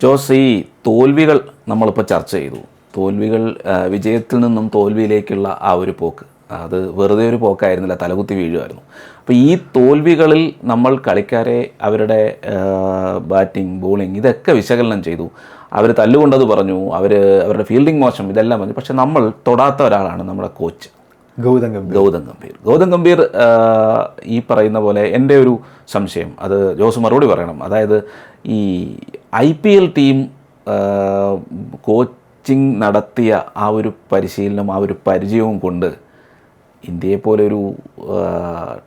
ജോസ്, ഈ തോൽവികൾ നമ്മളിപ്പോൾ ചർച്ച ചെയ്തു. തോൽവികൾ, വിജയത്തിൽ നിന്നും തോൽവിയിലേക്കുള്ള ആ ഒരു പോക്ക്, അത് വെറുതെ ഒരു പോക്കായിരുന്നില്ല, തലകുത്തി വീഴുമായിരുന്നു. അപ്പോൾ ഈ തോൽവികളിൽ നമ്മൾ കളിക്കാരെ, അവരുടെ ബാറ്റിംഗ്, ബോളിംഗ് ഇതൊക്കെ വിശകലനം ചെയ്തു. അവർ തല്ലുകൊണ്ടത് പറഞ്ഞു, അവരുടെ ഫീൽഡിംഗ് മോശം, ഇതെല്ലാം പറഞ്ഞു. പക്ഷെ നമ്മൾ തൊടാത്ത ഒരാളാണ് നമ്മുടെ കോച്ച് ഗൗതം ഗംഭീർ. ഈ പറയുന്ന പോലെ എൻ്റെ ഒരു സംശയം, അത് ജോസ് മറുപടി പറയണം. അതായത് ഈ IPL ടീം കോച്ചിങ് നടത്തിയ ആ ഒരു പരിശീലനം, ആ ഒരു പരിചയവും കൊണ്ട് ഇന്ത്യയെപ്പോലെ ഒരു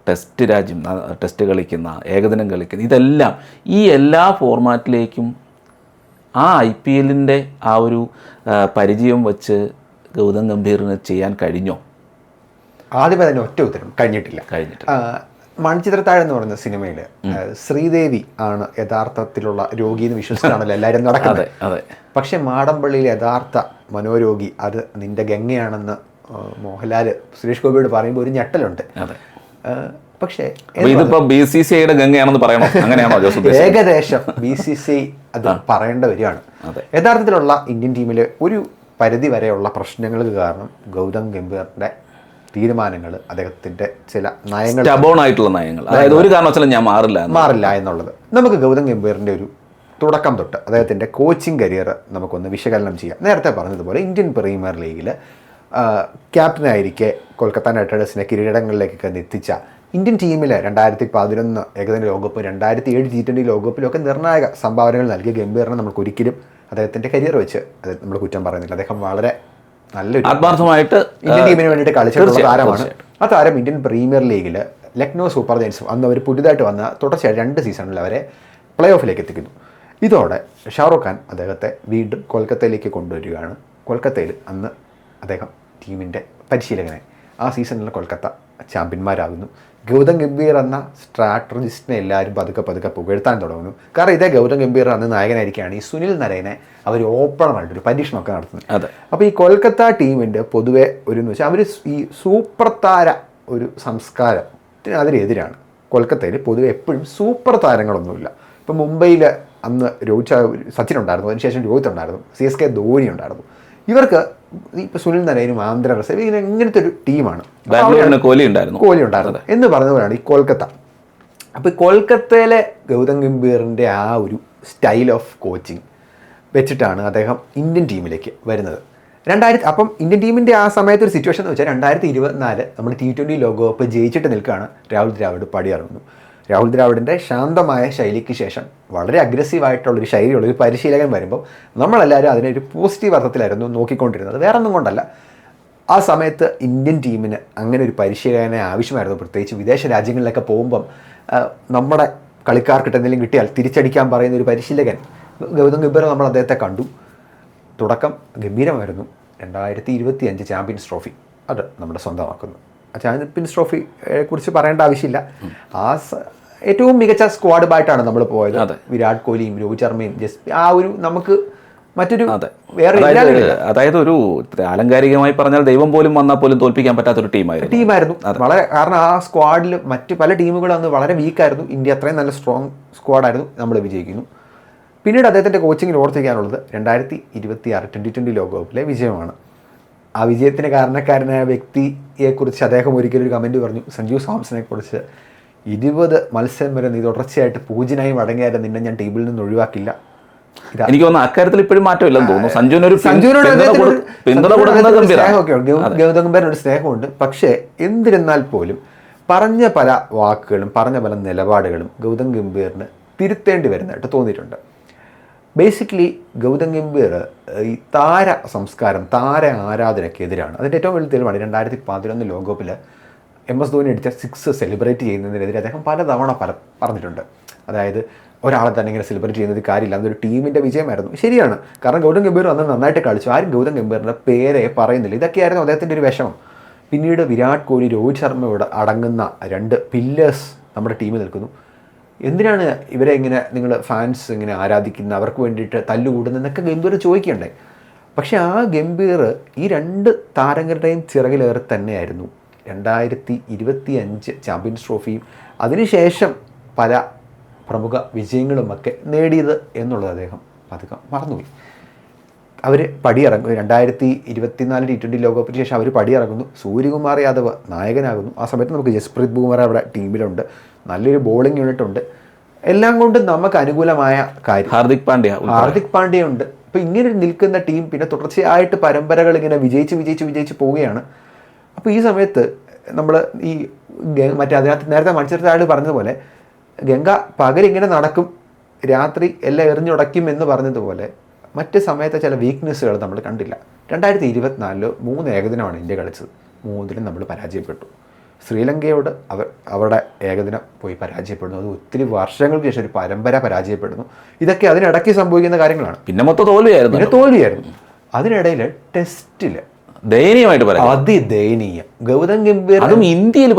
ടെസ്റ്റ് രാജ്യം, ടെസ്റ്റ് കളിക്കുന്ന, ഏകദിനം കളിക്കുന്ന, ഇതെല്ലാം ഈ എല്ലാ ഫോർമാറ്റിലേക്കും ആ IPLൻ്റെ ആ ഒരു പരിചയം വച്ച് ഗൗതം ഗംഭീറിന് ചെയ്യാൻ കഴിഞ്ഞോ? ആദ്യമേ തന്നെ ഒറ്റ ഉത്തരം കഴിഞ്ഞിട്ടില്ല. മണിച്ചിത്രത്താഴ് എന്ന് പറയുന്ന സിനിമയിൽ ശ്രീദേവി ആണ് യഥാർത്ഥത്തിലുള്ള രോഗി എന്ന് വിശ്വസിച്ചാണല്ലോ എല്ലാവരും നടക്കുന്നത്. പക്ഷെ മാടമ്പള്ളിയിലെ യഥാർത്ഥ മനോരോഗി അത് നിന്റെ ഗംഗയാണെന്ന് മോഹൻലാൽ സുരേഷ് ഗോപിയോട് പറയുമ്പോൾ ഒരു ഞെട്ടലുണ്ട്. പക്ഷേ ഇതിപ്പോ BCCIയുടെ ഗംഗയാണെന്ന് പറയണോ? അങ്ങനെയാണോ ജോസ്? ഏകദേശം BCCI അത് പറയേണ്ട വരികയാണ്. യഥാർത്ഥത്തിലുള്ള ഇന്ത്യൻ ടീമിലെ ഒരു പരിധി വരെയുള്ള പ്രശ്നങ്ങൾക്ക് കാരണം ഗൗതം ഗംഭീറിന്റെ തീരുമാനങ്ങൾ, അദ്ദേഹത്തിന്റെ ചില നയങ്ങൾ, ആയിട്ടുള്ള നയങ്ങൾ, അതായത് ഒരു കാരണവശാലും ഞാൻ മാറില്ല എന്നുള്ളത്. നമുക്ക് ഗൗതം ഗംഭീറിന്റെ ഒരു തുടക്കം തൊട്ട് അദ്ദേഹത്തിന്റെ കോച്ചിങ് കരിയർ നമുക്കൊന്ന് വിശകലനം ചെയ്യാം. നേരത്തെ പറഞ്ഞതുപോലെ ഇന്ത്യൻ പ്രീമിയർ ലീഗിൽ ക്യാപ്റ്റനായിരിക്കെ കൊൽക്കത്ത നൈറ്റ് റൈഡേഴ്സിനെ കിരീടങ്ങളിലേക്കൊക്കെ എത്തിച്ച ഇന്ത്യൻ ടീമിൽ 2011 ഏകദിന ലോകകപ്പ്, 2007 T20 ലോകകപ്പിലൊക്കെ നിർണായക സംഭാവനകൾ നൽകിയ ഗംഭീറിനെ നമുക്ക് ഒരിക്കലും അദ്ദേഹത്തിന്റെ കരിയർ വെച്ച് അത് നമ്മൾ കുറ്റം പറയുന്നില്ല. അദ്ദേഹം വളരെ നല്ലൊരു ആത്മാർത്ഥമായിട്ട് ഇന്ത്യൻ ടീമിന് വേണ്ടിയിട്ട് കളിച്ചിട്ടുള്ള താരമാണ്. ആ താരം ഇന്ത്യൻ പ്രീമിയർ ലീഗിൽ ലക്നൗ സൂപ്പർ ജയൻസ് അന്ന് അവർ പുതിയതായിട്ട് വന്ന തുടർച്ചയായി 2 സീസണിൽ അവരെ പ്ലേ ഓഫിലേക്ക് എത്തിക്കുന്നു. ഇതോടെ ഷാറുഖ് ഖാൻ അദ്ദേഹത്തെ വീണ്ടും കൊൽക്കത്തയിലേക്ക് കൊണ്ടുവരികയാണ്. കൊൽക്കത്തയിൽ അന്ന് അദ്ദേഹം ടീമിൻ്റെ പരിശീലകനായി. ആ സീസണിൽ കൊൽക്കത്ത ചാമ്പ്യന്മാരാകുന്നു. ഗൗതം ഗംഭീർ എന്ന സ്ട്രാറ്റജിസ്റ്റിനെ എല്ലാവരും പതുക്കെ പുകഴ്ത്താൻ തുടങ്ങുന്നു. കാരണം ഇതേ ഗൗതം ഗംഭീർ അന്ന് നായകനായിരിക്കുകയാണ് ഈ സുനിൽ നരൈനെ അവർ ഓപ്പണറായിട്ടൊരു പരീക്ഷണമൊക്കെ നടത്തുന്നത്. അപ്പോൾ ഈ കൊൽക്കത്ത ടീമിൻ്റെ പൊതുവെ ഒരു വെച്ചാൽ അവർ ഈ സൂപ്പർ താര ഒരു സംസ്കാരത്തിന് അതിനെതിരാണ്. കൊൽക്കത്തയിൽ പൊതുവെ എപ്പോഴും സൂപ്പർ താരങ്ങളൊന്നുമില്ല. ഇപ്പം മുംബൈയിൽ അന്ന് സച്ചിൻ ഉണ്ടായിരുന്നു, അതിനുശേഷം രോഹിത് ഉണ്ടായിരുന്നു, CSK ധോനി ഉണ്ടായിരുന്നു. ഇവർക്ക് ഇപ്പോൾ സുനിൽ നരൈനും ആന്ധ്ര റസേൽ ഇങ്ങനത്തെ ഒരു ടീമാണ്. കോഹ്ലി ഉണ്ടായിരുന്നു എന്ന് പറഞ്ഞതുപോലെയാണ് ഈ കൊൽക്കത്ത. അപ്പോൾ ഈ കൊൽക്കത്തയിലെ ഗൗതം ഗംഭീറിൻ്റെ ആ ഒരു സ്റ്റൈൽ ഓഫ് കോച്ചിങ് വെച്ചിട്ടാണ് അദ്ദേഹം ഇന്ത്യൻ ടീമിലേക്ക് വരുന്നത്. അപ്പം ഇന്ത്യൻ ടീമിൻ്റെ ആ സമയത്ത് ഒരു സിറ്റുവേഷൻ എന്ന് വെച്ചാൽ 2024 നമ്മൾ T20 ലോകകപ്പ് ജയിച്ചിട്ട് നിൽക്കുകയാണ്. രാഹുൽ ദ്രാവിഡ് പടിയിറങ്ങുന്നു. രാഹുൽ ദ്രാവിഡിൻ്റെ ശാന്തമായ ശൈലിക്ക് ശേഷം വളരെ അഗ്രസീവായിട്ടുള്ളൊരു ശൈലിയുള്ളൊരു പരിശീലകൻ വരുമ്പോൾ നമ്മളെല്ലാവരും അതിനെ ഒരു പോസിറ്റീവ് അർത്ഥത്തിലായിരുന്നു നോക്കിക്കൊണ്ടിരുന്നത്. വേറെ ഒന്നും കൊണ്ടല്ല, ആ സമയത്ത് ഇന്ത്യൻ ടീമിന് അങ്ങനെ ഒരു പരിശീലകനെ ആവശ്യമായിരുന്നു. പ്രത്യേകിച്ച് വിദേശ രാജ്യങ്ങളിലൊക്കെ പോകുമ്പം നമ്മുടെ കളിക്കാർക്കിട്ട് എന്തെങ്കിലും കിട്ടിയാൽ തിരിച്ചടിക്കാൻ പറയുന്ന ഒരു പരിശീലകൻ ഗൗതം ഗംഭീർ. നമ്മൾ അദ്ദേഹത്തെ കണ്ടു. തുടക്കം ഗംഭീരമായിരുന്നു. 2025 ചാമ്പ്യൻസ് ട്രോഫി അത് നമ്മുടെ സ്വന്തമാക്കുന്നു. ചാമ്പ്യൻസ് ട്രോഫിയെ കുറിച്ച് പറയേണ്ട ആവശ്യമില്ല. ഏറ്റവും മികച്ച സ്ക്വാഡുമായിട്ടാണ് നമ്മൾ പോയത്. വിരാട് കോഹ്ലിയും രോഹിത് ശർമ്മയും ആ ഒരു നമുക്ക് മറ്റൊരു വേറെ, അതായത് ഒരു ആലങ്കാരികമായി പറഞ്ഞാൽ ദൈവം പോലും വന്നാൽ പോലും തോൽപ്പിക്കാൻ പറ്റാത്തൊരു ടീമായിരുന്നു വളരെ. കാരണം ആ സ്ക്വാഡിൽ മറ്റ് പല ടീമുകളും അന്ന് വളരെ വീക്കായിരുന്നു. ഇന്ത്യ അത്രയും നല്ല സ്ട്രോങ് സ്ക്വാഡായിരുന്നു. നമ്മൾ വിജയിക്കുന്നു. പിന്നീട് അദ്ദേഹത്തിൻ്റെ കോച്ചിങ്ങിൽ ഓർത്തിരിക്കാനുള്ളത് 2026 T20 ലോകകപ്പിലെ വിജയമാണ്. ആ വിജയത്തിന് കാരണക്കാരനായ വ്യക്തിയെക്കുറിച്ച് അദ്ദേഹം ഒരിക്കലും ഒരു കമൻറ്റ് പറഞ്ഞു. സഞ്ജു സാംസനെ കുറിച്ച് 20 മത്സരം വരെ നീ തുടർച്ചയായിട്ട് പൂജ്യനായി മടങ്ങിയാലും നിന്നെ ഞാൻ ടീമിൽ നിന്ന് ഒഴിവാക്കില്ല. എനിക്ക് തോന്നുന്നു അക്കാര്യത്തിൽ ഇപ്പോഴും മാറ്റമില്ലെന്ന് തോന്നുന്നു. ഗൗതം ഗംഭീറിനൊരു സ്നേഹമുണ്ട്. പക്ഷേ എന്തിരുന്നാൽ പോലും പറഞ്ഞ പല വാക്കുകളും പറഞ്ഞ പല നിലപാടുകളും ഗൗതം ഗംഭീറിന് തിരുത്തേണ്ടി വരുന്നതായിട്ട് തോന്നിയിട്ടുണ്ട്. ബേസിക്കലി ഗൗതം ഗംഭീർ ഈ താര സംസ്കാരം, താര ആരാധനയ്ക്കെതിരാണ്. അതിൻ്റെ ഏറ്റവും വലിയ തെളിവാണ് 2011 ലോകകപ്പിൽ MS ധോനി അടിച്ച 6 സെലിബ്രേറ്റ് ചെയ്യുന്നതിനെതിരെ അദ്ദേഹം പലതവണ പറഞ്ഞിട്ടുണ്ട്. അതായത് ഒരാളെ തന്നെ ഇങ്ങനെ സെലിബ്രേറ്റ് ചെയ്യുന്നത് കാര്യമില്ല, അതൊരു ടീമിൻ്റെ വിജയമായിരുന്നു. ശരിയാണ്, കാരണം ഗൗതം ഗംഭീർ അന്ന് നന്നായിട്ട് കളിച്ചു. ആരും ഗൗതം ഗംഭീറിൻ്റെ പേരെ പറയുന്നില്ല. ഇതൊക്കെയായിരുന്നു അദ്ദേഹത്തിൻ്റെ ഒരു വിഷമം. പിന്നീട് വിരാട് കോഹ്ലി, രോഹിത് ശർമ്മയോട് അടങ്ങുന്ന 2 പില്ലേഴ്സ് നമ്മുടെ ടീമിൽ നിൽക്കുന്നു. എന്തിനാണ് ഇവരെ ഇങ്ങനെ നിങ്ങൾ ഫാൻസ് ഇങ്ങനെ ആരാധിക്കുന്ന, അവർക്ക് വേണ്ടിയിട്ട് തല്ലുകൂടുന്നതെന്നൊക്കെ ഗംഭീർ ചോദിക്കണ്ടേ? പക്ഷേ ആ ഗംഭീർ ഈ 2 താരങ്ങളുടെയും ചിറകിലേറെ തന്നെയായിരുന്നു 2025 ചാമ്പ്യൻസ് ട്രോഫിയും അതിനുശേഷം പല പ്രമുഖ വിജയങ്ങളുമൊക്കെ നേടിയത് എന്നുള്ളത് അദ്ദേഹം പതുക്കെ മറന്നുപോയി. അവർ പടിയിറങ്ങും. 2024 T20 ലോകകപ്പിന് ശേഷം അവർ പടിയിറങ്ങുന്നു. സൂര്യകുമാർ യാദവ് നായകനാകുന്നു. ആ സമയത്ത് നമുക്ക് ജസ്പ്രീത് ബൂമറ അവിടെ ടീമിലുണ്ട്, നല്ലൊരു ബോളിംഗ് യൂണിറ്റ് ഉണ്ട്, എല്ലാം കൊണ്ടും നമുക്ക് അനുകൂലമായ കാര്യം. ഹാർദിക് പാണ്ഡ്യ ഉണ്ട്. അപ്പോൾ ഇങ്ങനെ നിൽക്കുന്ന ടീം പിന്നെ തുടർച്ചയായിട്ട് പരമ്പരകൾ ഇങ്ങനെ വിജയിച്ച് പോവുകയാണ്. അപ്പോൾ ഈ സമയത്ത് നമ്മൾ ഈ മറ്റേ അതിനകത്ത് നേരത്തെ മത്സരത്തിൽ പറഞ്ഞതുപോലെ ഗംഗ പകലിങ്ങനെ നടക്കും, രാത്രി എല്ലാം എറിഞ്ഞുടയ്ക്കും എന്ന് പറഞ്ഞതുപോലെ മറ്റ് സമയത്തെ ചില വീക്ക്നെസ്സുകൾ നമ്മൾ കണ്ടില്ല. 2024 3 ഏകദിനമാണ് ഇന്ത്യ കളിച്ചത്. 3ലും നമ്മൾ പരാജയപ്പെട്ടു. ശ്രീലങ്കയോട് അവരുടെ ഏകദിനം പോയി പരാജയപ്പെടുന്നു. അത് ഒത്തിരി വർഷങ്ങൾക്ക് ശേഷം ഒരു പരമ്പര പരാജയപ്പെടുന്നു. ഇതൊക്കെ അതിനിടയ്ക്ക് സംഭവിക്കുന്ന കാര്യങ്ങളാണ്. പിന്നെ മൊത്തം തോൽവിയായിരുന്നു. അതിനിടയിൽ ടെസ്റ്റിൽ ദയനീയമായിട്ട് അതിദയനീയം ഗൗതം ഗംഭീർ ഇന്ത്യയിൽ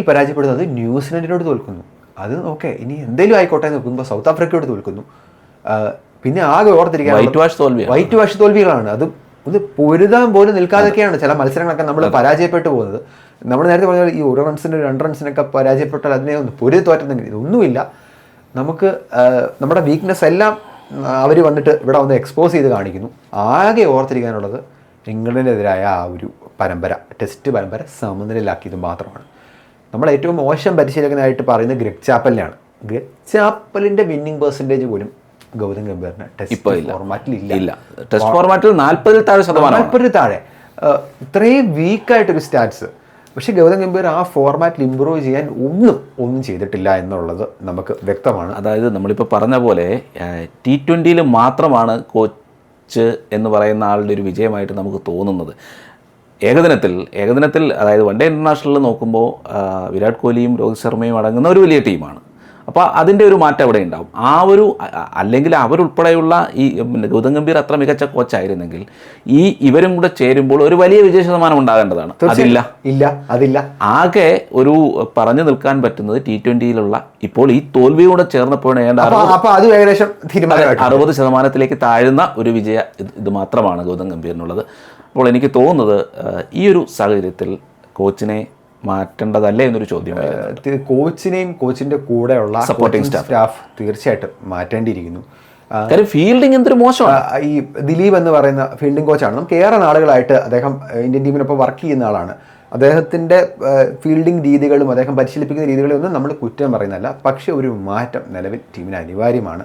പരാജയപ്പെടുന്നത് ന്യൂസിലൻഡിനോട് തോൽക്കുന്നു. അത് ഓക്കെ, ഇനി എന്തെങ്കിലും ആയിക്കോട്ടെ എന്ന് നോക്കുമ്പോൾ സൗത്ത് ആഫ്രിക്കയോട് തോൽക്കുന്നു. പിന്നെ ആകെ ഓർത്തിരിക്കാൻ വൈറ്റ് വാഷ് തോൽവികളാണ്. അത് ഒന്ന് പൊരുതാൻ പോലും നിൽക്കാതൊക്കെയാണ് ചില മത്സരങ്ങളൊക്കെ നമ്മൾ പരാജയപ്പെട്ടു പോകുന്നത്. നമ്മൾ നേരത്തെ പറഞ്ഞ ഈ 1 റൺസിന് 2 റൺസിനൊക്കെ പരാജയപ്പെട്ടാൽ അതിനെ ഒന്ന് പൊരുതി തോറ്റുന്നെങ്കിൽ ഇതൊന്നുമില്ല. നമുക്ക് നമ്മുടെ വീക്ക്നെസ് എല്ലാം അവർ വന്നിട്ട് ഇവിടെ വന്ന് എക്സ്പോസ് ചെയ്ത് കാണിക്കുന്നു. ആകെ ഓർത്തിരിക്കാനുള്ളത് ഇംഗ്ലണ്ടിനെതിരായ ആ ഒരു പരമ്പര, ടെസ്റ്റ് പരമ്പര സമനിലയിലാക്കിയത് മാത്രമാണ്. നമ്മൾ ഏറ്റവും മോശം പരിശീലകനായിട്ട് പറയുന്നത് ഗ്രെഗ് ചാപ്പലിനെയാണ്. ഗ്രെഗ് ചാപ്പലിൻ്റെ വിന്നിംഗ് പെർസെൻറ്റേജ് പോലും ഗൗതം ഗംഭീറിന് ടെസ്റ്റ് ഫോർമാറ്റിൽ ഇല്ല. ടെസ്റ്റ് ഫോർമാറ്റിൽ 40% താഴെ. ഇത്രയും വീക്കായിട്ടൊരു സ്റ്റാറ്റ്സ്. പക്ഷേ ഗൗതം ഗംഭീർ ആ ഫോർമാറ്റിൽ ഇമ്പ്രൂവ് ചെയ്യാൻ ഒന്നും ചെയ്തിട്ടില്ല എന്നുള്ളത് നമുക്ക് വ്യക്തമാണ്. അതായത് നമ്മളിപ്പോൾ പറഞ്ഞ പോലെ T20 മാത്രമാണ് കോച്ച് എന്ന് പറയുന്ന ആളുടെ ഒരു വിജയമായിട്ട് നമുക്ക് തോന്നുന്നത്. ഏകദിനത്തിൽ അതായത് വൺ ഡേ ഇൻ്റർനാഷണലിൽ നോക്കുമ്പോൾ വിരാട് കോഹ്ലിയും രോഹിത് ശർമ്മയും അടങ്ങുന്ന ഒരു വലിയ ടീമാണ്. അപ്പോൾ അതിൻ്റെ ഒരു മാറ്റം അവിടെ ഉണ്ടാവും. അല്ലെങ്കിൽ അവരുൾപ്പെടെയുള്ള ഈ ഗൗതം ഗംഭീർ അത്ര മികച്ച കോച്ചായിരുന്നെങ്കിൽ ഇവരും കൂടെ ചേരുമ്പോൾ ഒരു വലിയ വിജയ ശതമാനം ഉണ്ടാകേണ്ടതാണ്. അതില്ല. ആകെ ഒരു പറഞ്ഞു നിൽക്കാൻ പറ്റുന്നത് T20 ഇപ്പോൾ ഈ തോൽവി കൂടെ ചേർന്നപ്പോൾ ഏകദേശം 60% താഴുന്ന ഒരു വിജയ ഇത് മാത്രമാണ് ഗൗതം ഗംഭീറിനുള്ളത്. അപ്പോൾ എനിക്ക് തോന്നുന്നത് ഈ ഒരു സാഹചര്യത്തിൽ കോച്ചിനെ മാറ്റേണ്ടതല്ലേ എന്നൊരു ചോദ്യം. കോച്ചിനെയും കോച്ചിൻ്റെ കൂടെയുള്ള സപ്പോർട്ടിംഗ് സ്റ്റാഫ് തീർച്ചയായിട്ടും മാറ്റേണ്ടിയിരിക്കുന്നു. കാര്യം ഫീൽഡിംഗ് എന്തൊരു മോശമാണ്. ഈ ദിലീപ് എന്ന് പറയുന്ന ഫീൽഡിംഗ് കോച്ചാണ്. നമുക്ക് ഏറെ നാളുകളായിട്ട് അദ്ദേഹം ഇന്ത്യൻ ടീമിനൊപ്പം വർക്ക് ചെയ്യുന്ന ആളാണ്. അദ്ദേഹത്തിൻ്റെ ഫീൽഡിംഗ് രീതികളും അദ്ദേഹം പരിശീലിപ്പിക്കുന്ന രീതികളും ഒന്നും നമ്മൾ കുറ്റം പറയുന്നതല്ല. പക്ഷേ ഒരു മാറ്റം നിലവിൽ ടീമിന് അനിവാര്യമാണ്.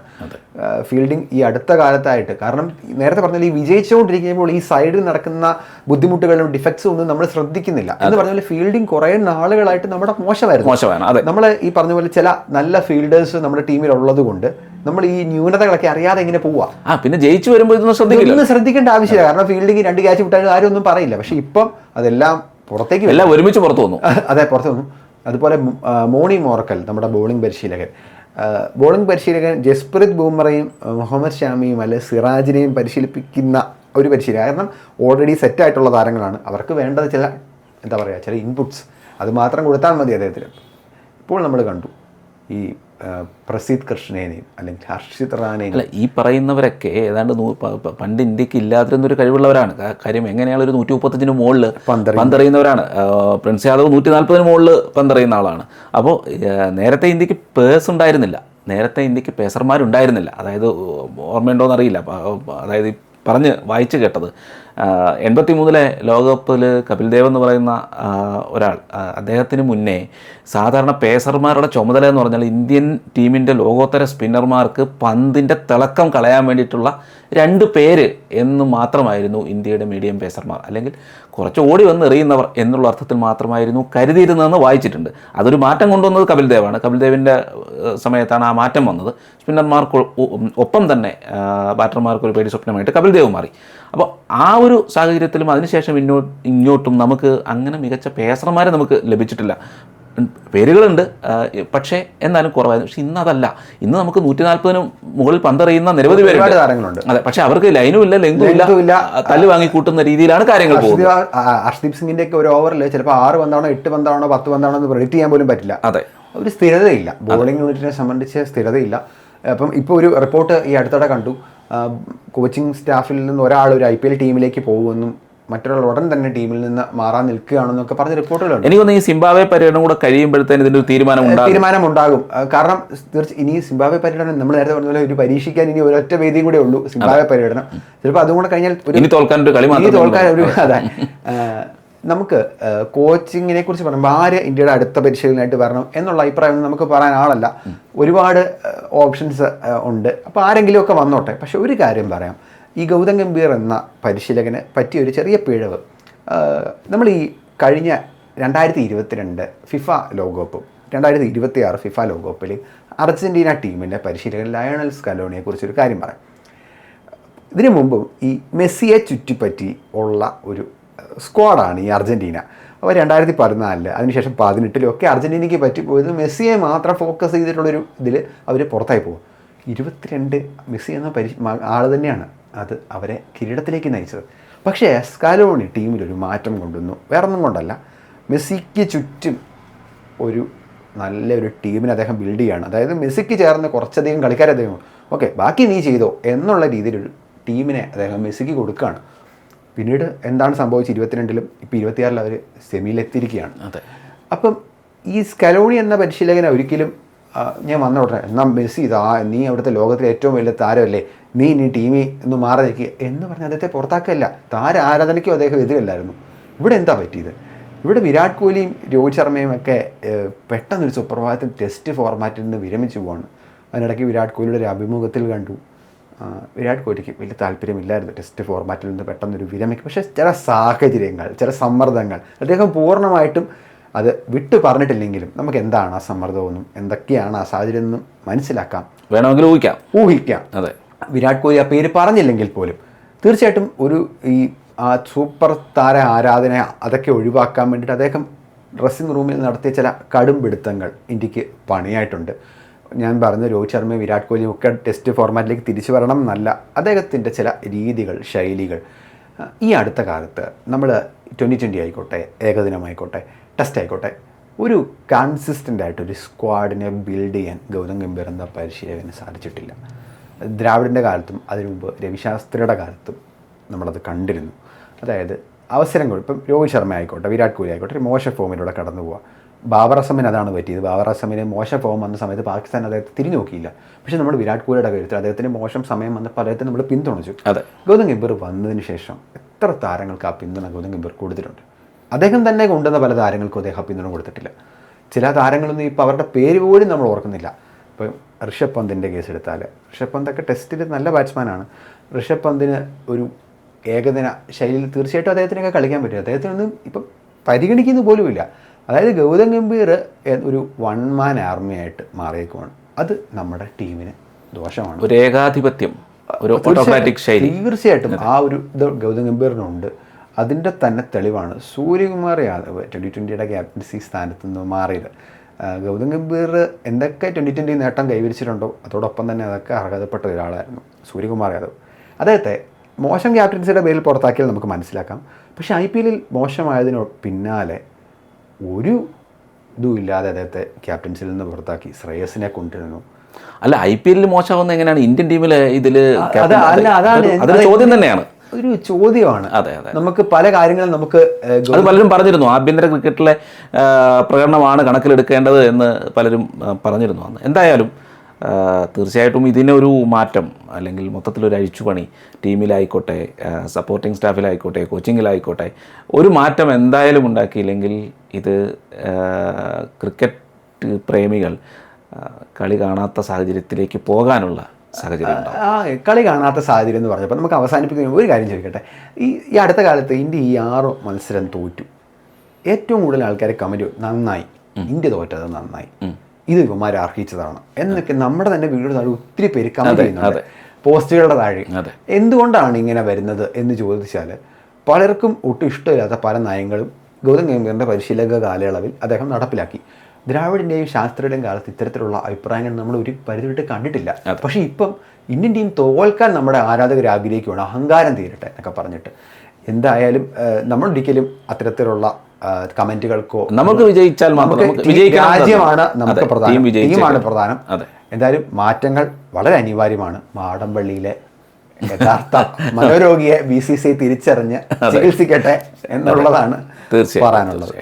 ഫീൽഡിംഗ് ഈ അടുത്ത കാലത്തായിട്ട്, കാരണം നേരത്തെ പറഞ്ഞാൽ ഈ വിജയിച്ചുകൊണ്ടിരിക്കുമ്പോൾ ഈ സൈഡിൽ നടക്കുന്ന ബുദ്ധിമുട്ടുകളും ഡിഫക്ട്സും ഒന്നും നമ്മൾ ശ്രദ്ധിക്കുന്നില്ല. എന്ന് പറഞ്ഞാൽ ഫീൽഡിംഗ് കുറേ നാളുകളായിട്ട് നമ്മുടെ മോശമായിരുന്നു. നമ്മൾ ഈ പറഞ്ഞ പോലെ ചില നല്ല ഫീൽഡേഴ്സ് നമ്മുടെ ടീമിൽ ഉള്ളത് കൊണ്ട് നമ്മൾ ഈ ന്യൂനതകളൊക്കെ അറിയാതെ ഇങ്ങനെ പോവാ. പിന്നെ ജയിച്ചു വരുമ്പോൾ ഇതൊന്നും ശ്രദ്ധിക്കേണ്ട ആവശ്യമില്ല. കാരണം ഫീൽഡിംഗ് 2 ക്യാച്ച് വിട്ടാലും ആരും ഒന്നും പറയില്ല. പക്ഷേ ഇപ്പം അതെല്ലാം എല്ലാം ഒരുമിച്ച് പുറത്തു വന്നു. അതെ, പുറത്തു വന്നു. അതുപോലെ മോണി മോർക്കൽ, നമ്മുടെ ബോളിംഗ് പരിശീലകൻ ജസ്പ്രീത് ബൂമറയും മുഹമ്മദ് ഷാമിയും അല്ലെ സിറാജിനെയും പരിശീലിപ്പിക്കുന്ന ഒരു പരിശീലകൻ. കാരണം ഓൾറെഡി സെറ്റായിട്ടുള്ള താരങ്ങളാണ്. അവർക്ക് വേണ്ടത് ചില ഇൻപുട്സ് അത് മാത്രം കൊടുത്താൽ മതി അദ്ദേഹത്തിന്. ഇപ്പോൾ നമ്മൾ കണ്ടു ഈ പ്രസീദ് കൃഷ്ണേനെയും അല്ലെങ്കിൽ ഹർഷിത് റാനെയും. ഈ പറയുന്നവരൊക്കെ ഏതാണ്ട് പണ്ട് ഇന്ത്യക്ക് ഇല്ലാതിരുന്നൊരു കഴിവുള്ളവരാണ്. കാര്യം എങ്ങനെയാണ് ഒരു 135 മുകളിൽ പന്തെറിയുന്നവരാണ്. പ്രിൻസ് യാദവ് 140 മുകളിൽ പന്തെറിയുന്ന ആളാണ്. അപ്പോൾ നേരത്തെ ഇന്ത്യക്ക് പേസർമാരുണ്ടായിരുന്നില്ല. അതായത് ഓർമ്മയുണ്ടോയെന്നറിയില്ല. അതായത് വായിച്ചു കേട്ടത് 83 ലോകകപ്പിൽ കപിൽ ദേവ് എന്ന് പറയുന്ന ഒരാൾ, അദ്ദേഹത്തിന് മുന്നേ സാധാരണ പേസർമാരുടെ ചുമതല എന്ന് പറഞ്ഞാൽ ഇന്ത്യൻ ടീമിൻ്റെ ലോകോത്തര സ്പിന്നർമാർക്ക് പന്തിൻ്റെ തിളക്കം കളയാൻ വേണ്ടിയിട്ടുള്ള 2 പേര് എന്ന് മാത്രമായിരുന്നു ഇന്ത്യയുടെ മീഡിയം പേസർമാർ. അല്ലെങ്കിൽ കുറച്ച് ഓടി വന്ന് എറിയുന്നവർ എന്നുള്ള അർത്ഥത്തിൽ മാത്രമായിരുന്നു കരുതിയിരുന്നതെന്ന് വായിച്ചിട്ടുണ്ട്. അതൊരു മാറ്റം കൊണ്ടുവന്നത് കപിൽ ദേവാണ്. കപിൽ ദേവിൻ്റെ സമയത്താണ് ആ മാറ്റം വന്നത്. സ്പിന്നർമാർക്ക് ഒപ്പം തന്നെ ബാറ്റർമാർക്കൊരു പേടി സ്വപ്നമായിട്ട് കപിൽ ദേവ് മാറി. അപ്പോൾ ആ ഒരു സാഹചര്യത്തിലും അതിനുശേഷം ഇങ്ങോട്ടും നമുക്ക് അങ്ങനെ മികച്ച പേസർമാരെ നമുക്ക് ലഭിച്ചിട്ടില്ല. പേരുകളുണ്ട്, പക്ഷേ എന്നാലും കുറവായിരുന്നു. പക്ഷെ ഇന്നതല്ല. ഇന്ന് നമുക്ക് 140 മുകളിൽ പന്തെറിയുന്ന നിരവധി പേരുണ്ട്, താരങ്ങളുണ്ട്. അതെ, പക്ഷെ അവർക്ക് ലൈനും ഇല്ല, ലെങ്തും ഇല്ല, തല്ല് വാങ്ങിക്കൂട്ടുന്ന രീതിയിലാണ് കാര്യങ്ങൾ പോകുന്നത്. ഹർഷ്ദീപ് സിംഗിന്റെ ഒക്കെ ഒരു ഓവറിൽ ചിലപ്പോൾ 6 പന്താണോ 8 പന്താണോ 10 പന്താണോ എന്ന് പ്രെഡിക്റ്റ് ചെയ്യാൻ പോലും പറ്റില്ല. അതെ, ഒരു സ്ഥിരതയില്ല. ബോളിംഗ് യൂണിറ്റിനെ സംബന്ധിച്ച് സ്ഥിരതയില്ല. അപ്പം ഇപ്പോൾ ഒരു റിപ്പോർട്ട് ഈ അടുത്തിടെ കണ്ടു, കോച്ചിങ് സ്റ്റാഫിൽ നിന്ന് ഒരാൾ ഒരു IPL ടീമിലേക്ക് പോകുമെന്നും മറ്റൊരാൾ ഉടൻ തന്നെ ടീമിൽ നിന്ന് മാറാൻ നിൽക്കുകയാണെന്നൊക്കെ പറഞ്ഞ റിപ്പോർട്ടുകളുണ്ട്. എനിക്ക് തോന്നുന്നു ഈ സിംബാബ്വെ പര്യടനം കൂടെ കഴിയുമ്പോഴത്തേന് ഇതിൻ്റെ ഒരു തീരുമാനമുണ്ടാകും. കാരണം ഇനി സിംബാബ്വെ പര്യടനം നമ്മൾ നേരത്തെ പറഞ്ഞ പോലെ ഒരു പരീക്ഷിക്കാൻ ഇനി ഒരൊറ്റ വേദിയും കൂടെ ഉള്ളൂ സിംബാബ്വെ പര്യടനം. ചിലപ്പോൾ അതും കൂടെ കഴിഞ്ഞാൽ തോൽക്കാൻ ഒരു അതെ. നമുക്ക് കോച്ചിങ്ങിനെ കുറിച്ച് പറയുമ്പോൾ ആര് ഇന്ത്യയുടെ അടുത്ത പരിശീലനമായിട്ട് വരണം എന്നുള്ള അഭിപ്രായം നമുക്ക് പറയാൻ ആളല്ല. ഒരുപാട് ഓപ്ഷൻസ് ഉണ്ട്. അപ്പോൾ ആരെങ്കിലുമൊക്കെ വന്നോട്ടെ. പക്ഷെ ഒരു കാര്യം പറയാം, ഈ ഗൗതം ഗംഭീർ എന്ന പരിശീലകന് പറ്റിയൊരു ചെറിയ പിഴവ്, നമ്മൾ ഈ കഴിഞ്ഞ 2022 ഫിഫ ലോകകപ്പും 2026 ഫിഫ ലോകകപ്പിൽ അർജൻറ്റീന ടീമിൻ്റെ പരിശീലകൻ ലയണൽ സ്കലോണിയെ കുറിച്ചൊരു കാര്യം പറയാം. ഇതിനു മുമ്പും ഈ മെസ്സിയെ ചുറ്റിപ്പറ്റി ഉള്ള ഒരു സ്ക്വാഡാണ് ഈ അർജൻറ്റീന. അപ്പോൾ 2014 അതിനുശേഷം 2018 ഒക്കെ അർജൻറ്റീനയ്ക്ക് പറ്റിപ്പോയത് മെസ്സിയെ മാത്രം ഫോക്കസ് ചെയ്തിട്ടുള്ളൊരു ഇതിൽ അവർ പുറത്തായി പോകും. 22 മെസ്സി എന്ന ആൾ തന്നെയാണ് അത് അവരെ കിരീടത്തിലേക്ക് നയിച്ചത്. പക്ഷേ സ്കാലോണി ടീമിലൊരു മാറ്റം കൊണ്ടുവന്നു. വേറൊന്നും കൊണ്ടല്ല, മെസ്സിക്ക് ചുറ്റും ഒരു നല്ലൊരു ടീമിനെ അദ്ദേഹം ബിൽഡ് ചെയ്യുകയാണ്. അതായത് മെസ്സിക്ക് ചേർന്ന് കുറച്ചധികം കളിക്കാരെ അദ്ദേഹം ഓക്കെ ബാക്കി നീ ചെയ്തോ എന്നുള്ള രീതിയിലൊരു ടീമിനെ അദ്ദേഹം മെസ്സിക്ക് കൊടുക്കുകയാണ്. പിന്നീട് എന്താണ് സംഭവിച്ചത്? 22-ലും ഇപ്പോൾ 26-ലും അവർ സെമിയിലെത്തിയിരിക്കുകയാണ്. അതെ. അപ്പം ഈ സ്കലോണി എന്ന പരിശീലകനെ ഒരിക്കലും ഞാൻ വന്ന ഉടനെ എന്നാൽ മെസ്സി നീ അവിടുത്തെ ലോകത്തിലെ ഏറ്റവും വലിയ താരമല്ലേ, നീ ടീമിൽ ഒന്ന് മാറി നിൽക്കുക എന്ന് പറഞ്ഞ് അദ്ദേഹത്തെ പുറത്താക്കല്ല. താര ആരാധനയ്ക്കും അദ്ദേഹം എതിരല്ലായിരുന്നു. ഇവിടെ എന്താ പറ്റിയത്? ഇവിടെ വിരാട് കോഹ്ലിയും രോഹിത് ശർമ്മയും ഒക്കെ പെട്ടെന്നൊരു സുപ്രഭാതത്തിൽ ടെസ്റ്റ് ഫോർമാറ്റിൽ നിന്ന് വിരമിച്ചു പോവാണ്. അതിനിടയ്ക്ക് വിരാട് കോഹ്ലിയുടെ ഒരു അഭിമുഖത്തിൽ കണ്ടു വിരാട് കോഹ്ലിക്ക് വലിയ താല്പര്യമില്ലായിരുന്നു ടെസ്റ്റ് ഫോർമാറ്റിൽ നിന്ന് പെട്ടെന്നൊരു വിരമിക്കും. പക്ഷേ ചില സാഹചര്യങ്ങൾ, ചില സമ്മർദ്ദങ്ങൾ അദ്ദേഹം പൂർണ്ണമായിട്ടും അത് വിട്ടു പറഞ്ഞിട്ടില്ലെങ്കിലും നമുക്ക് എന്താണ് ആ സമ്മർദ്ദമെന്നും എന്തൊക്കെയാണ് ആ സാഹചര്യം എന്നും മനസ്സിലാക്കാം, വേണമെങ്കിൽ ഊഹിക്കാം. അതെ, വിരാട് കോഹ്ലി ആ പേര് പറഞ്ഞില്ലെങ്കിൽ പോലും തീർച്ചയായിട്ടും ഒരു ഈ ആ സൂപ്പർ താര ആരാധന അതൊക്കെ ഒഴിവാക്കാൻ വേണ്ടിയിട്ട് അദ്ദേഹം ഡ്രസ്സിംഗ് റൂമിൽ നടത്തിയ ചില കടും പിടുത്തങ്ങൾ ഇന്ത്യക്ക് പണിയായിട്ടുണ്ട്. ഞാൻ പറഞ്ഞ രോഹിത് ശർമ്മയും വിരാട് കോഹ്ലിയും ഒക്കെ ടെസ്റ്റ് ഫോർമാറ്റിലേക്ക് തിരിച്ചു വരണം എന്നല്ല, അദ്ദേഹത്തിൻ്റെ ചില രീതികൾ, ശൈലികൾ ഈ അടുത്ത കാലത്ത് നമ്മൾ 2020 ആയിക്കോട്ടെ, ഏകദിനമായിക്കോട്ടെ, ടെസ്റ്റ് ആയിക്കോട്ടെ, ഒരു കൺസിസ്റ്റൻ്റ് ആയിട്ടൊരു സ്ക്വാഡിനെ ബിൽഡ് ചെയ്യാൻ ഗൗതം ഗംഭീർ എന്ന പരിശീലകന് സാധിച്ചിട്ടില്ല. ദ്രാവിഡിൻ്റെ കാലത്തും അതിനു മുമ്പ് രവിശാസ്ത്രിയുടെ കാലത്തും നമ്മളത് കണ്ടിരുന്നു. അതായത് അവസരങ്ങൾ ഇപ്പം രോഹിത് ശർമ്മ ആയിക്കോട്ടെ, വിരാട് കോഹ്ലി ആയിക്കോട്ടെ, ഒരു മോശം ഫോമിലൂടെ കടന്നു പോവുക. ബാബർ അസമിന് അതാണ് പറ്റിയത്. ബാബർ അസമിന് മോശം ഫോം വന്ന സമയത്ത് പാകിസ്ഥാൻ അദ്ദേഹത്തെ തിരിഞ്ഞു നോക്കിയില്ല. പക്ഷേ നമ്മൾ വിരാട് കോഹ്ലിയുടെ കാര്യത്തിൽ അദ്ദേഹത്തിന് മോശം സമയം വന്നപ്പോൾ അദ്ദേഹത്തെ നമ്മൾ പിന്തുണച്ചു. അതെ, ഗൗതം ഗംഭീർ വന്നതിന് ശേഷം എത്ര താരങ്ങൾക്ക് ആ പിന്തുണ ഗൗതം ഗംഭീർ കൊടുത്തിട്ടുണ്ട്. അദ്ദേഹം തന്നെ കൊണ്ടുവന്ന പല താരങ്ങൾക്കും അദ്ദേഹം പിന്തുണ കൊടുത്തിട്ടില്ല. ചില താരങ്ങളൊന്നും ഇപ്പോൾ അവരുടെ പേര് പോലും നമ്മൾ ഓർക്കുന്നില്ല. ഇപ്പം ഋഷഭ് പന്തിൻ്റെ കേസ് എടുത്താൽ, ഋഷഭ് പന്തൊക്കെ ടെസ്റ്റിൽ നല്ല ബാറ്റ്സ്മാനാണ്. ഋഷഭ് പന്തിന് ഒരു ഏകദിന ശൈലിയിൽ തീർച്ചയായിട്ടും അദ്ദേഹത്തിനൊക്കെ കളിക്കാൻ പറ്റും. അദ്ദേഹത്തിനൊന്നും ഇപ്പം പരിഗണിക്കുന്ന പോലുമില്ല. അതായത് ഗൗതം ഗംഭീർ ഒരു വൺ മാൻ ആർമിയായിട്ട് മാറിയേക്കുവാണ്. അത് നമ്മുടെ ടീമിന് ദോഷമാണ്. ഒരു ഏകാധിപത്യം, ഒരു ഓട്ടോക്രാറ്റിക് ശൈലി തീർച്ചയായിട്ടും ആ ഒരു ഇത് ഗൗതം ഗംഭീറിനുണ്ട്. അതിൻ്റെ തന്നെ തെളിവാണ് സൂര്യകുമാർ യാദവ് 2020 ക്യാപ്റ്റൻസി സ്ഥാനത്ത് നിന്ന് മാറിയത്. ഗൗതം ഗംഭീർ എന്തൊക്കെ 2020 നേട്ടം കൈവരിച്ചിട്ടുണ്ടോ അതോടൊപ്പം തന്നെ അതൊക്കെ അർഹതപ്പെട്ട ഒരാളായിരുന്നു സൂര്യകുമാർ യാദവ്. അദ്ദേഹത്തെ മോശം ക്യാപ്റ്റൻസിയുടെ പേരിൽ പുറത്താക്കിയാൽ നമുക്ക് മനസ്സിലാക്കാം. പക്ഷേ IPL മോശമായതിന് പിന്നാലെ ഒരു ഇതും ഇല്ലാതെ അദ്ദേഹത്തെ ക്യാപ്റ്റൻസിൽ നിന്ന് പുറത്താക്കി ശ്രേയസിനെ കൊണ്ടുവരുന്നു. അല്ല, IPL മോശമാവുന്ന എങ്ങനെയാണ്? ഇന്ത്യൻ ടീമിൽ ഇതിൽ അതൊരു ചോദ്യം തന്നെയാണ്, ഒരു ചോദ്യമാണ്. അതെ അതെ, നമുക്ക് പല കാര്യങ്ങളും നമുക്ക് അത് പലരും പറഞ്ഞിരുന്നു. ആഭ്യന്തര ക്രിക്കറ്റിലെ പ്രകടനമാണ് കണക്കിലെടുക്കേണ്ടത് എന്ന് പലരും പറഞ്ഞിരുന്നു അന്ന്. എന്തായാലും തീർച്ചയായിട്ടും ഇതിനൊരു മാറ്റം, അല്ലെങ്കിൽ മൊത്തത്തിലൊരു അഴിച്ചുപണി ടീമിലായിക്കോട്ടെ, സപ്പോർട്ടിംഗ് സ്റ്റാഫിലായിക്കോട്ടെ, കോച്ചിങ്ങിലായിക്കോട്ടെ, ഒരു മാറ്റം എന്തായാലും ഉണ്ടാക്കിയില്ലെങ്കിൽ ഇത് ക്രിക്കറ്റ് പ്രേമികൾ കളി കാണാത്ത സാഹചര്യത്തിലേക്ക് പോകാനുള്ള സാഹചര്യം ഉണ്ടാവും. കളി കാണാത്ത സാഹചര്യം എന്ന് പറഞ്ഞപ്പോൾ നമുക്ക് അവസാനിപ്പിക്കുന്ന ഒരു കാര്യം ചോദിക്കട്ടെ. ഈ അടുത്ത കാലത്ത് ഇന്ത്യ 6 മത്സരം തോറ്റു. ഏറ്റവും കൂടുതൽ ആൾക്കാർ കമൻറ്റ് നന്നായി, ഇന്ത്യ തോറ്റത് നന്നായി, ഇത് ഇവന്മാർ അർഹിച്ചതാണ് എന്നൊക്കെ നമ്മുടെ തന്നെ വീഡിയോ താഴെ ഒത്തിരി പേര് കമൻറ്റ് ചെയ്യുന്നുണ്ട്, പോസ്റ്റുകളുടെ താഴെ. എന്തുകൊണ്ടാണ് ഇങ്ങനെ വരുന്നത് എന്ന് ചോദിച്ചാൽ പലർക്കും ഒട്ടും ഇഷ്ടമില്ലാത്ത പല നയങ്ങളും ഗൗതം ഗംഭീറിൻ്റെ പരിശീലക കാലയളവിൽ അദ്ദേഹം നടപ്പിലാക്കി. ദ്രാവിഡിൻ്റെയും ശാസ്ത്രിയുടെയും കാലത്ത് ഇത്തരത്തിലുള്ള അഭിപ്രായങ്ങൾ നമ്മൾ ഒരു പരിധിവിട്ട് കണ്ടിട്ടില്ല. പക്ഷേ ഇപ്പം ഇന്ത്യൻ ടീം തോൽക്കാൻ നമ്മുടെ ആരാധകർ ആഗ്രഹിക്കുകയാണ്, അഹങ്കാരം തീരട്ടെ എന്നൊക്കെ പറഞ്ഞിട്ട്. എന്തായാലും നമ്മൾ ഒരിക്കലും അത്തരത്തിലുള്ള കമൻറ്റുകൾക്കോ, നമുക്ക് വിജയിച്ചാൽ രാജ്യമാണ് നമുക്ക് പ്രധാനം, ടീമാണ് പ്രധാനം. എന്തായാലും മാറ്റങ്ങൾ വളരെ അനിവാര്യമാണ്. മാടമ്പള്ളിയിലെ യഥാർത്ഥ മനോരോഗിയെ BCCI തിരിച്ചറിഞ്ഞ് ചികിത്സിക്കട്ടെ എന്നുള്ളതാണ് തീർച്ചയായും പറയാനുള്ളത്.